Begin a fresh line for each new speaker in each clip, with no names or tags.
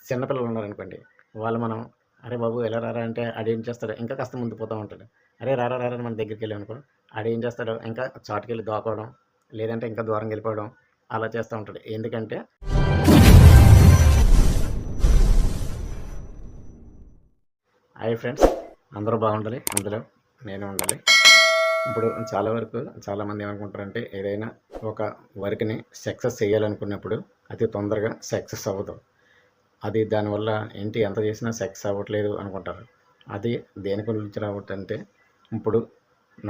చిన్నపిల్లలు ఉన్నారనుకోండి, వాళ్ళు మనం అరే బాబు ఎలా రారా అంటే ఆడేం చేస్తాడు ఇంకా కాస్త ముందు పోతా ఉంటాడు. అరే రారా రారా అని మన దగ్గరికెళ్ళామనుకో ఆడేం చేస్తాడు ఇంకా చాటుకెళ్ళి దాక్కోవడం, లేదంటే ఇంకా దూరంగా వెళ్ళిపోవడం అలా చేస్తూ ఉంటాడు. ఎందుకంటే హాయ్ ఫ్రెండ్స్, అందరూ బాగుండాలి, అందులో నేను ఉండాలి. ఇప్పుడు చాలా వరకు చాలామంది ఏమనుకుంటారంటే ఏదైనా ఒక వర్క్ని సక్సెస్ చేయాలనుకున్నప్పుడు అతి తొందరగా సక్సెస్ అవ్వదు. అది దానివల్ల ఏంటి ఎంత చేసినా సక్సెస్ అవ్వట్లేదు అనుకుంటారు. అది దేని గురించి రావటంటే ఇప్పుడు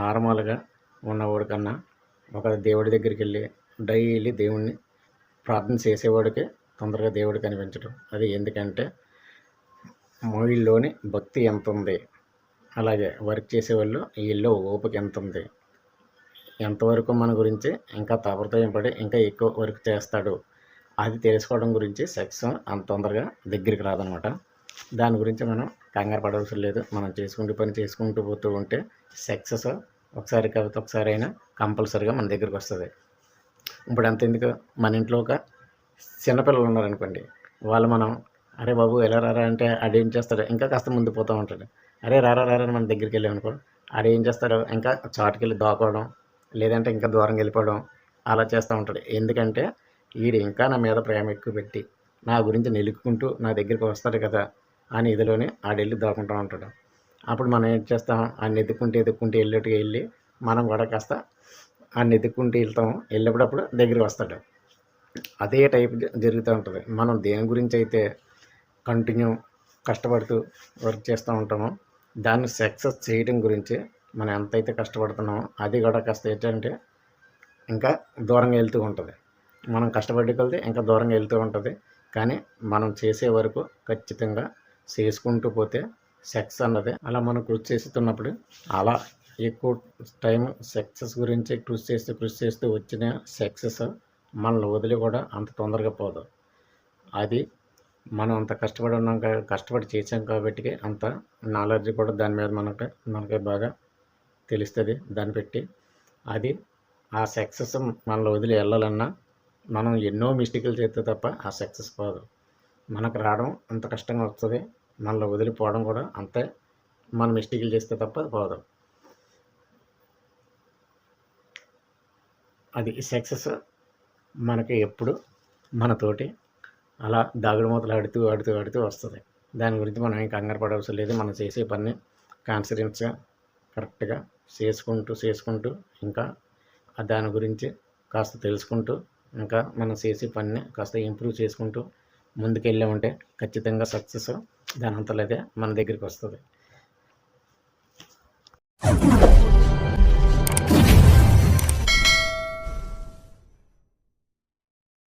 నార్మల్గా ఉన్నవాడి కన్నా ఒక దేవుడి దగ్గరికి వెళ్ళి డైలీ దేవుణ్ణి ప్రార్థన చేసేవాడికి తొందరగా దేవుడు కనిపించడం. అది ఎందుకంటే వీళ్ళలోని భక్తి ఎంత ఉంది, అలాగే వర్క్ చేసేవాళ్ళు వీళ్ళు ఓపిక ఎంత ఉంది, ఎంతవరకు మన గురించి ఇంకా తాపత్రయం పడి ఇంకా ఎక్కువ వర్క్ చేస్తాడు అది తెలుసుకోవడం గురించి సక్సెస్ అంత తొందరగా దగ్గరికి రాదనమాట. దాని గురించి మనం కంగారు పడవలసిన లేదు. మనం చేసుకుంటూ పని చేసుకుంటూ పోతూ ఉంటే సక్సెస్ ఒకసారి కాకపోతే ఒకసారి అయినా కంపల్సరీగా మన దగ్గరికి వస్తుంది. ఇప్పుడు అంతెందుకు, మన ఇంట్లో ఒక చిన్నపిల్లలు ఉన్నారనుకోండి, వాళ్ళు మనం అరే బాబు ఎలా రారా అంటే ఆడేం చేస్తాడు ఇంకా కాస్త ముందు పోతూ ఉంటాడు. అరే రారా రారా అని మన దగ్గరికి వెళ్ళామనుకో ఆడేం చేస్తాడు ఇంకా చాటుకెళ్ళి దాక్కోవడం, లేదంటే ఇంకా దూరంగా వెళ్ళిపోవడం అలా చేస్తూ ఉంటాడు. ఎందుకంటే వీడు ఇంకా నా మీద ప్రేమ ఎక్కువ పెట్టి నా గురించి నిలుక్కుంటూ నా దగ్గరికి వస్తాడు కదా అని ఇదిలోనే ఆడెళ్ళి దాక్కుంటూ ఉంటాడు. అప్పుడు మనం ఏం చేస్తాం, ఆయన ఎదుక్కుంటూ వెళ్ళేట్టుగా వెళ్ళి మనం కూడా కాస్త ఆయన ఎదుక్కుంటూ వెళ్తాం, వెళ్ళేటప్పుడు దగ్గరికి వస్తాడు. అదే టైప్ జరుగుతూ ఉంటుంది. మనం దేని గురించి అయితే కంటిన్యూ కష్టపడుతూ వర్క్ చేస్తూ ఉంటామో దాన్ని సక్సెస్ చేయడం గురించి మనం ఎంతైతే కష్టపడుతున్నామో అది కూడా కాస్త ఏంటంటే ఇంకా దూరంగా వెళ్తూ ఉంటుంది. మనం కష్టపడి కొలితే ఇంకా దూరంగా వెళ్తూ ఉంటుంది. కానీ మనం చేసే వరకు ఖచ్చితంగా చేసుకుంటూ పోతే సక్సెస్ అన్నది అలా మనం కృషి చేస్తున్నప్పుడు అలా ఎక్కువ టైం సక్సెస్ గురించి కృషి చేస్తూ వచ్చిన సక్సెస్ మనల్ని వదిలి కూడా అంత తొందరగా పోదు. అది మనం అంత కష్టపడి ఉన్నాం కష్టపడి చేసాం కాబట్టి అంత నాలెడ్జ్ కూడా దాని మీద మనకి బాగా తెలుస్తుంది. దాన్ని పెట్టి అది ఆ సక్సెస్ మనల్ని వదిలి వెళ్ళాలన్నా మనం ఎన్నో మిస్టేకులు చేస్తే తప్ప ఆ సక్సెస్ పోదు. మనకు రావడం అంత కష్టంగా వస్తుంది, మనల్ని వదిలిపోవడం కూడా అంతే. మనం మిస్టేకులు చేస్తే తప్ప అది పోదు. అది సక్సెస్ మనకి ఎప్పుడు మనతోటి అలా దాగుడు మూతలు ఆడుతూ వస్తుంది. దాని గురించి మనం ఏం కంగారు పడవలసిన లేదు. మనం చేసే పని కాన్ఫిడెన్స్గా కరెక్ట్గా చేసుకుంటూ ఇంకా దాని గురించి కాస్త తెలుసుకుంటూ ఇంకా మనం చేసే పనిని కాస్త ఇంప్రూవ్ చేసుకుంటూ ముందుకు వెళ్ళామంటే ఖచ్చితంగా సక్సెస్ దాని అంతలోదే మన దగ్గరికి వస్తుంది.